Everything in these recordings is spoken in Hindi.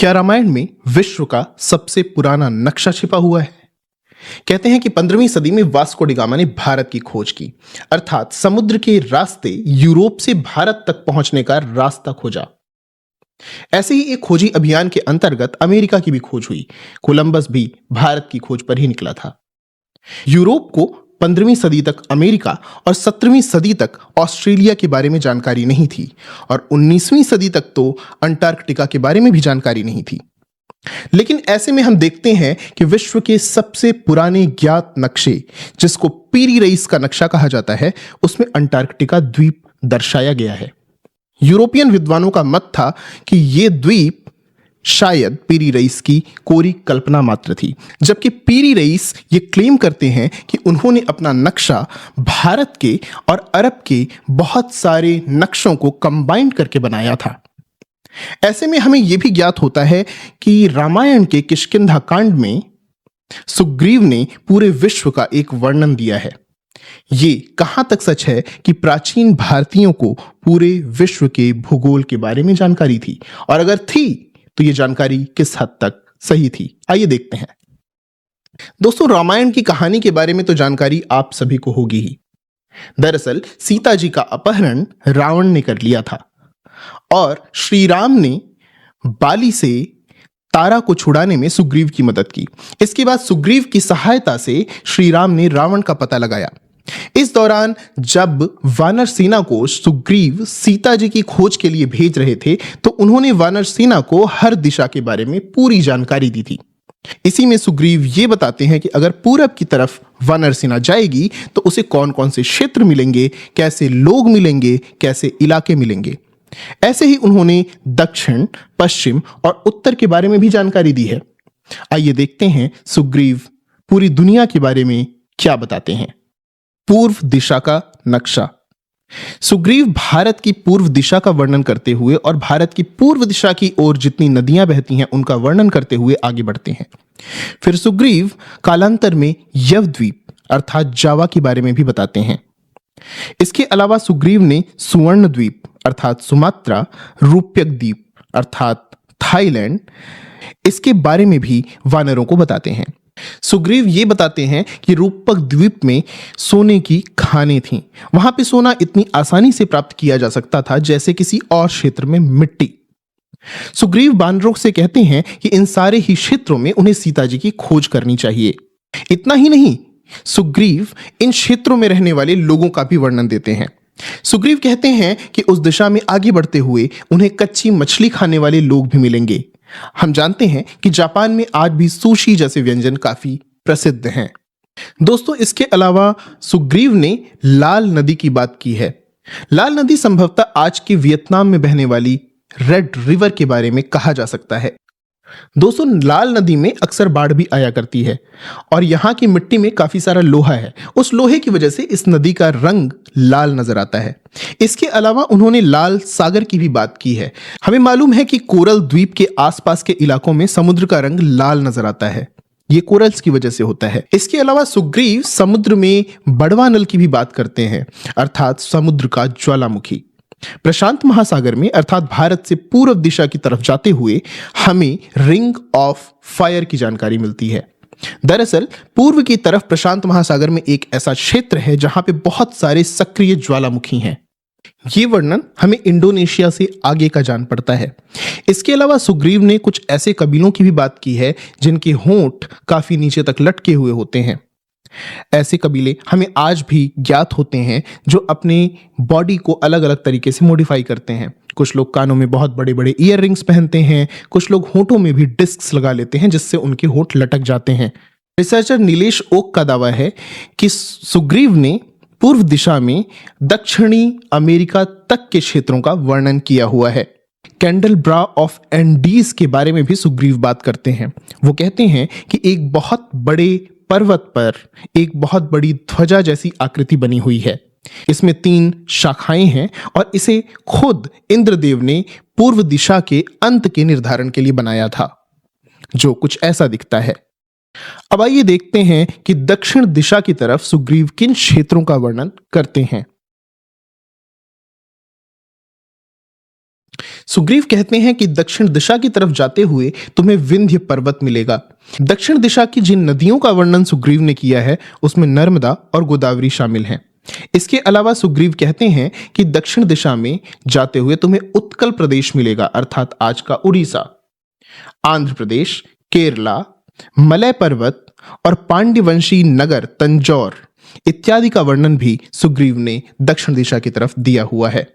क्या रामायण में विश्व का सबसे पुराना नक्शा छिपा हुआ है? कहते हैं कि 15वीं सदी में वास्को डी गामा ने भारत की खोज की, अर्थात समुद्र के रास्ते यूरोप से भारत तक पहुंचने का रास्ता खोजा। ऐसे ही एक खोजी अभियान के अंतर्गत अमेरिका की भी खोज हुई। कोलंबस भी भारत की खोज पर ही निकला था। यूरोप को 15वीं सदी तक अमेरिका और 17वीं सदी तक ऑस्ट्रेलिया के बारे में जानकारी नहीं थी और 19वीं सदी तक तो अंटार्कटिका के बारे में भी जानकारी नहीं थी। लेकिन ऐसे में हम देखते हैं कि विश्व के सबसे पुराने ज्ञात नक्शे, जिसको पीरी रईस का नक्शा कहा जाता है, उसमें अंटार्कटिका द्वीप दर्शाया गया है। यूरोपियन विद्वानों का मत था कि यह द्वीप शायद पीरी रईस की कोरी कल्पना मात्र थी, जबकि पीरी रईस ये क्लेम करते हैं कि उन्होंने अपना नक्शा भारत के और अरब के बहुत सारे नक्शों को कंबाइंड करके बनाया था। ऐसे में हमें यह भी ज्ञात होता है कि रामायण के किष्किंधा कांड में सुग्रीव ने पूरे विश्व का एक वर्णन दिया है। ये कहां तक सच है कि प्राचीन भारतीयों को पूरे विश्व के भूगोल के बारे में जानकारी थी, और अगर थी तो ये जानकारी किस हद तक सही थी? आइए देखते हैं। दोस्तों, रामायण की कहानी के बारे में तो जानकारी आप सभी को होगी ही। दरअसल सीता जी का अपहरण रावण ने कर लिया था और श्री राम ने बाली से तारा को छुड़ाने में सुग्रीव की मदद की। इसके बाद सुग्रीव की सहायता से श्री राम ने रावण का पता लगाया। इस दौरान जब वानर सेना को सुग्रीव सीता जी की खोज के लिए भेज रहे थे, तो उन्होंने वानर सेना को हर दिशा के बारे में पूरी जानकारी दी थी। इसी में सुग्रीव ये बताते हैं कि अगर पूरब की तरफ वानर सेना जाएगी तो उसे कौन कौन से क्षेत्र मिलेंगे, कैसे लोग मिलेंगे, कैसे इलाके मिलेंगे। ऐसे ही उन्होंने दक्षिण, पश्चिम और उत्तर के बारे में भी जानकारी दी है। आइए देखते हैं सुग्रीव पूरी दुनिया के बारे में क्या बताते हैं। पूर्व दिशा का नक्शा। सुग्रीव भारत की पूर्व दिशा का वर्णन करते हुए और भारत की पूर्व दिशा की ओर जितनी नदियां बहती हैं उनका वर्णन करते हुए आगे बढ़ते हैं। फिर सुग्रीव कालांतर में यवद्वीप अर्थात जावा के बारे में भी बताते हैं। इसके अलावा सुग्रीव ने सुवर्ण द्वीप अर्थात सुमात्रा, रूप्यक द्वीप अर्थात थाईलैंड, इसके बारे में भी वानरों को बताते हैं। सुग्रीव ये बताते हैं कि रूपक द्वीप में सोने की खानें थीं। वहां पे सोना इतनी आसानी से प्राप्त किया जा सकता था जैसे किसी और क्षेत्र में मिट्टी। सुग्रीव वानरों से कहते हैं कि इन सारे ही क्षेत्रों में उन्हें सीता जी की खोज करनी चाहिए। इतना ही नहीं, सुग्रीव इन क्षेत्रों में रहने वाले लोगों का भी वर्णन देते हैं। सुग्रीव कहते हैं कि उस दिशा में आगे बढ़ते हुए उन्हें कच्ची मछली खाने वाले लोग भी मिलेंगे। हम जानते हैं कि जापान में आज भी सुशी जैसे व्यंजन काफी प्रसिद्ध हैं। दोस्तों, इसके अलावा सुग्रीव ने लाल नदी की बात की है। लाल नदी संभवतः आज के वियतनाम में बहने वाली रेड रिवर के बारे में कहा जा सकता है। दोस्तों, लाल नदी में अक्सर बाढ़ भी आया करती है और यहाँ की मिट्टी में काफी सारा लोहा है। उस लोहे की वजह से इस नदी का रंग लाल नजर आता है। इसके अलावा उन्होंने लाल सागर की भी बात की है। हमें मालूम है कि कोरल द्वीप के आसपास के इलाकों में समुद्र का रंग लाल नजर आता है। ये कोरल्स की वजह से होता है। इसके अलावा सुग्रीव समुद्र में बड़वा नल की भी बात करते हैं, अर्थात समुद्र का ज्वालामुखी। प्रशांत महासागर में अर्थात भारत से पूर्व दिशा की तरफ जाते हुए हमें रिंग ऑफ फायर की जानकारी मिलती है। दरअसल पूर्व की तरफ प्रशांत महासागर में एक ऐसा क्षेत्र है जहां पे बहुत सारे सक्रिय ज्वालामुखी हैं। ये वर्णन हमें इंडोनेशिया से आगे का जान पड़ता है। इसके अलावा सुग्रीव ने कुछ ऐसे कबीलों की भी बात की है जिनके होंठ काफी नीचे तक लटके हुए होते हैं। ऐसे कबीले हमें आज भी ज्ञात होते हैं जो अपने बॉडी को अलग अलग तरीके से मॉडिफाई करते हैं। कुछ लोग कानों में बहुत बड़े बड़े ईयर रिंग्स पहनते हैं, कुछ लोग होंठों में भी डिस्क्स लगा लेते हैं जिससे उनके होंठ लटक जाते हैं। रिसर्चर नीलेश ओक का दावा है कि सुग्रीव ने पूर्व दिशा में दक्षिणी अमेरिका तक के क्षेत्रों का वर्णन किया हुआ है। कैंडल ब्रा ऑफ एंडीज के बारे में भी सुग्रीव बात करते हैं। वो कहते हैं कि एक बहुत बड़े पर्वत पर एक बहुत बड़ी ध्वजा जैसी आकृति बनी हुई है। इसमें 3 शाखाएं हैं और इसे खुद इंद्रदेव ने पूर्व दिशा के अंत के निर्धारण के लिए बनाया था, जो कुछ ऐसा दिखता है। अब आइए देखते हैं कि दक्षिण दिशा की तरफ सुग्रीव किन क्षेत्रों का वर्णन करते हैं। सुग्रीव कहते हैं कि दक्षिण दिशा की तरफ जाते हुए तुम्हें विंध्य पर्वत मिलेगा। दक्षिण दिशा की जिन नदियों का वर्णन सुग्रीव ने किया है उसमें नर्मदा और गोदावरी शामिल हैं। इसके अलावा सुग्रीव कहते हैं कि दक्षिण दिशा में जाते हुए तुम्हें उत्कल प्रदेश मिलेगा, अर्थात आज का उड़ीसा, आंध्र प्रदेश, केरला, मलय पर्वत और पांड्यवंशी नगर तंजौर इत्यादि का वर्णन भी सुग्रीव ने दक्षिण दिशा की तरफ दिया हुआ है।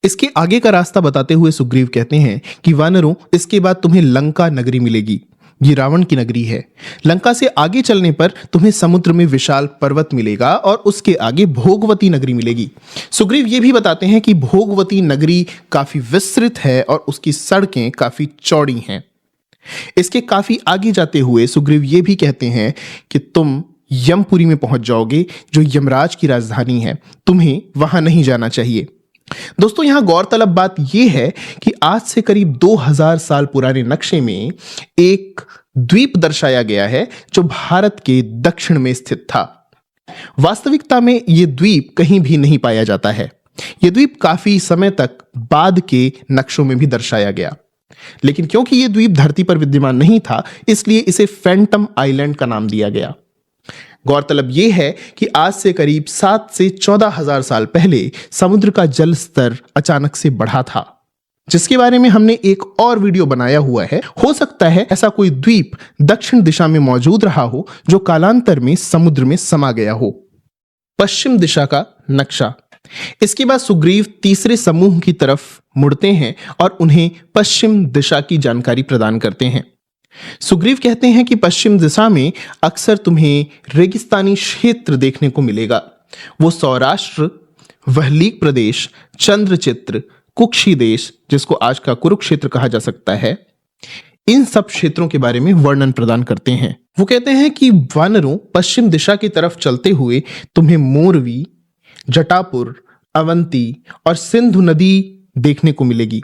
इसके आगे का रास्ता बताते हुए सुग्रीव कहते हैं कि वानरों, इसके बाद तुम्हें लंका नगरी मिलेगी। ये रावण की नगरी है। लंका से आगे चलने पर तुम्हें समुद्र में विशाल पर्वत मिलेगा और उसके आगे भोगवती नगरी मिलेगी। सुग्रीव ये भी बताते हैं कि भोगवती नगरी काफी विस्तृत है और उसकी सड़कें काफी चौड़ी हैं। इसके काफी आगे जाते हुए सुग्रीव ये भी कहते हैं कि तुम यमपुरी में पहुंच जाओगे, जो यमराज की राजधानी है। तुम्हें वहां नहीं जाना चाहिए। दोस्तों, यहां गौरतलब बात यह है कि आज से करीब 2000 साल पुराने नक्शे में एक द्वीप दर्शाया गया है जो भारत के दक्षिण में स्थित था। वास्तविकता में यह द्वीप कहीं भी नहीं पाया जाता है। यह द्वीप काफी समय तक बाद के नक्शों में भी दर्शाया गया, लेकिन क्योंकि यह द्वीप धरती पर विद्यमान नहीं था, इसलिए इसे फैंटम आइलैंड का नाम दिया गया। गौरतलब यह है कि आज से करीब 7 से 14,000 साल पहले समुद्र का जल स्तर अचानक से बढ़ा था, जिसके बारे में हमने एक और वीडियो बनाया हुआ है। हो सकता है ऐसा कोई द्वीप दक्षिण दिशा में मौजूद रहा हो जो कालांतर में समुद्र में समा गया हो। पश्चिम दिशा का नक्शा। इसके बाद सुग्रीव तीसरे समूह की तरफ मुड़ते हैं और उन्हें पश्चिम दिशा की जानकारी प्रदान करते हैं। सुग्रीव कहते हैं कि पश्चिम दिशा में अक्सर तुम्हें रेगिस्तानी क्षेत्र देखने को मिलेगा। वो सौराष्ट्र, वहलीक प्रदेश, चंद्रचित्र, कुक्षी देश, जिसको आज का कुरुक्षेत्र कहा जा सकता है, इन सब क्षेत्रों के बारे में वर्णन प्रदान करते हैं। वो कहते हैं कि वानरों, पश्चिम दिशा की तरफ चलते हुए तुम्हें मोरवी, जटापुर, अवंती और सिंधु नदी देखने को मिलेगी।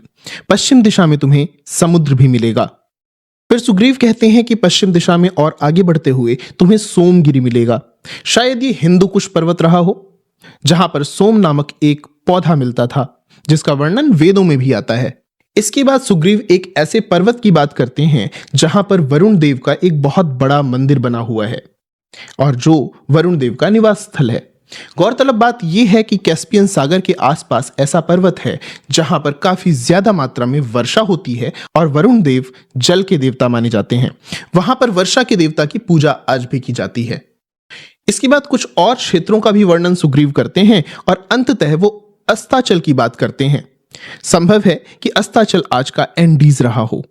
पश्चिम दिशा में तुम्हें समुद्र भी मिलेगा। फिर सुग्रीव कहते हैं कि पश्चिम दिशा में और आगे बढ़ते हुए तुम्हें सोमगिरी मिलेगा। शायद ये हिंदुकुश पर्वत रहा हो, जहां पर सोम नामक एक पौधा मिलता था, जिसका वर्णन वेदों में भी आता है। इसके बाद सुग्रीव एक ऐसे पर्वत की बात करते हैं जहां पर वरुण देव का एक बहुत बड़ा मंदिर बना हुआ है और जो वरुण देव का निवास स्थल है। गौरतलब बात यह है कि कैस्पियन सागर के आसपास ऐसा पर्वत है जहां पर काफी ज्यादा मात्रा में वर्षा होती है और वरुण देव जल के देवता माने जाते हैं। वहां पर वर्षा के देवता की पूजा आज भी की जाती है। इसके बाद कुछ और क्षेत्रों का भी वर्णन सुग्रीव करते हैं और अंततः वो अस्ताचल की बात करते हैं। संभव है कि अस्ताचल आज का एंडीज रहा हो।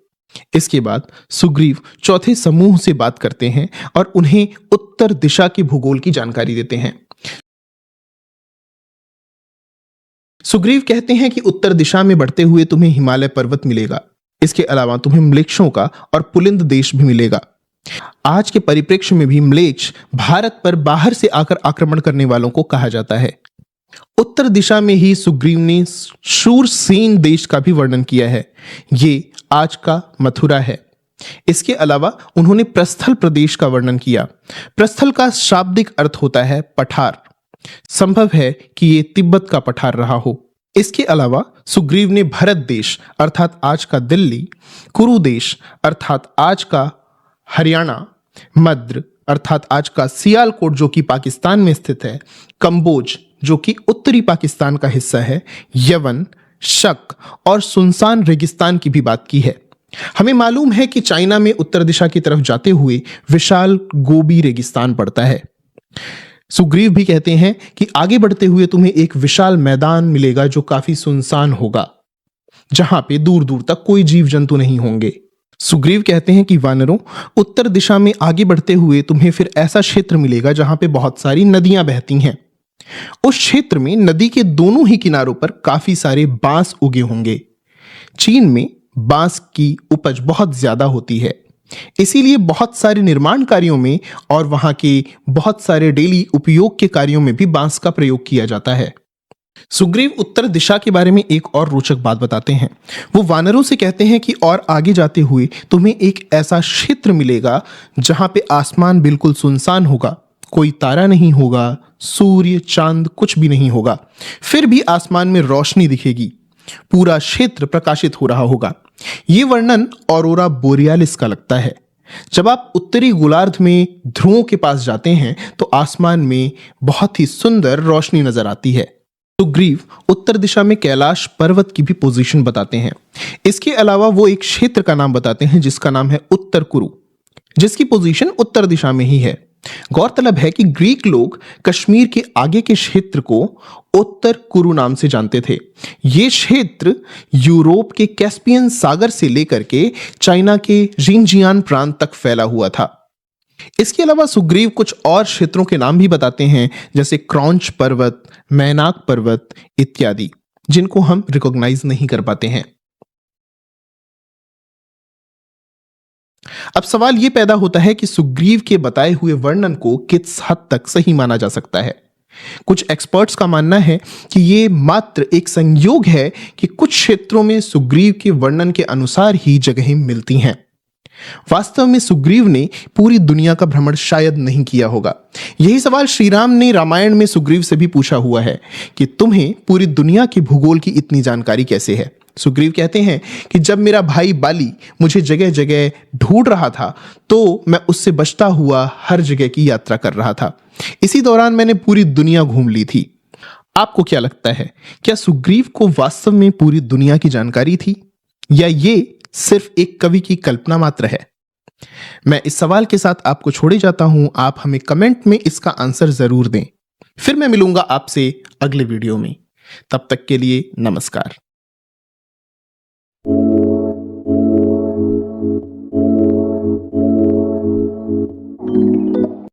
इसके बाद सुग्रीव चौथे समूह से बात करते हैं और उन्हें उत्तर दिशा के भूगोल की जानकारी देते हैं। सुग्रीव कहते हैं कि उत्तर दिशा में बढ़ते हुए तुम्हें हिमालय पर्वत मिलेगा। इसके अलावा तुम्हें म्लेच्छों का और पुलिंद देश भी मिलेगा। आज के परिप्रेक्ष्य में भी म्लेच्छ भारत पर बाहर से आकर आक्रमण करने वालों को कहा जाता है। उत्तर दिशा में ही सुग्रीव ने शूरसेन देश का भी वर्णन किया है। ये आज का मथुरा है। इसके अलावा उन्होंने प्रस्थल प्रदेश का वर्णन किया। प्रस्थल का शाब्दिक अर्थ होता है पठार। संभव है कि ये तिब्बत का पठार रहा हो। इसके अलावा सुग्रीव ने भरत देश अर्थात आज का दिल्ली, कुरु देश अर्थात आज का हरियाणा, मद्र अर्थात आज का सियालकोट जो कि पाकिस्तान में स्थित है, कंबोज जो कि उत्तरी पाकिस्तान का हिस्सा है, यवन, शक और सुनसान रेगिस्तान की भी बात की है। हमें मालूम है कि चाइना में उत्तर दिशा की तरफ जाते हुए विशाल गोबी रेगिस्तान पड़ता है। सुग्रीव भी कहते हैं कि आगे बढ़ते हुए तुम्हें एक विशाल मैदान मिलेगा जो काफी सुनसान होगा, जहां पे दूर दूर तक कोई जीव जंतु नहीं होंगे। सुग्रीव कहते हैं कि वानरों, उत्तर दिशा में आगे बढ़ते हुए तुम्हें फिर ऐसा क्षेत्र मिलेगा जहां पे बहुत सारी नदियां बहती हैं। उस क्षेत्र में नदी के दोनों ही किनारों पर काफी सारे बांस उगे होंगे। चीन में बांस की उपज बहुत ज्यादा होती है, इसीलिए बहुत सारे निर्माण कार्यों में और वहां के बहुत सारे डेली उपयोग के कार्यों में भी बांस का प्रयोग किया जाता है। सुग्रीव उत्तर दिशा के बारे में एक और रोचक बात बताते हैं। वो वानरों से कहते हैं कि और आगे जाते हुए तुम्हें एक ऐसा क्षेत्र मिलेगा जहां पे आसमान बिल्कुल सुनसान होगा, कोई तारा नहीं होगा, सूर्य चांद कुछ भी नहीं होगा, फिर भी आसमान में रोशनी दिखेगी। पूरा क्षेत्र प्रकाशित हो रहा होगा। ये वर्णन ऑरोरा बोरियालिस का लगता है। जब आप उत्तरी गोलार्ध में ध्रुवों के पास जाते हैं तो आसमान में बहुत ही सुंदर रोशनी नजर आती है। सुग्रीव उत्तर दिशा में कैलाश पर्वत की भी पोजीशन बताते हैं। इसके अलावा वो एक क्षेत्र का नाम बताते हैं जिसका नाम है उत्तर कुरु, जिसकी पोजीशन उत्तर दिशा में ही है। गौरतलब है कि ग्रीक लोग कश्मीर के आगे के क्षेत्र को उत्तर कुरु नाम से जानते थे। ये क्षेत्र यूरोप के कैस्पियन सागर से लेकर के चाइना के जिनजियान प्रांत तक फैला हुआ था। इसके अलावा सुग्रीव कुछ और क्षेत्रों के नाम भी बताते हैं, जैसे क्रौंच पर्वत, मैनाक पर्वत इत्यादि, जिनको हम रिकॉग्नाइज नहीं कर पाते हैं। अब सवाल यह पैदा होता है कि सुग्रीव के बताए हुए वर्णन को किस हद तक सही माना जा सकता है। कुछ एक्सपर्ट्स का मानना है कि यह मात्र एक संयोग है कि कुछ क्षेत्रों में सुग्रीव के वर्णन के अनुसार ही जगहें मिलती हैं। वास्तव में सुग्रीव ने पूरी दुनिया का भ्रमण शायद नहीं किया होगा। यही सवाल श्री राम ने रामायण में सुग्रीव से भी पूछा हुआ है कि तुम्हें पूरी दुनिया के भूगोल की इतनी जानकारी कैसे है। सुग्रीव कहते हैं कि जब मेरा भाई बाली मुझे जगह जगह ढूंढ रहा था तो मैं उससे बचता हुआ हर जगह की यात्रा कर रहा था। इसी दौरान मैंने पूरी दुनिया घूम ली थी। आपको क्या लगता है, क्या सुग्रीव को वास्तव में पूरी दुनिया की जानकारी थी या ये सिर्फ एक कवि की कल्पना मात्र है? मैं इस सवाल के साथ आपको छोड़े जाता हूं। आप हमें कमेंट में इसका आंसर जरूर दें। फिर मैं मिलूंगा आपसे अगले वीडियो में। तब तक के लिए नमस्कार।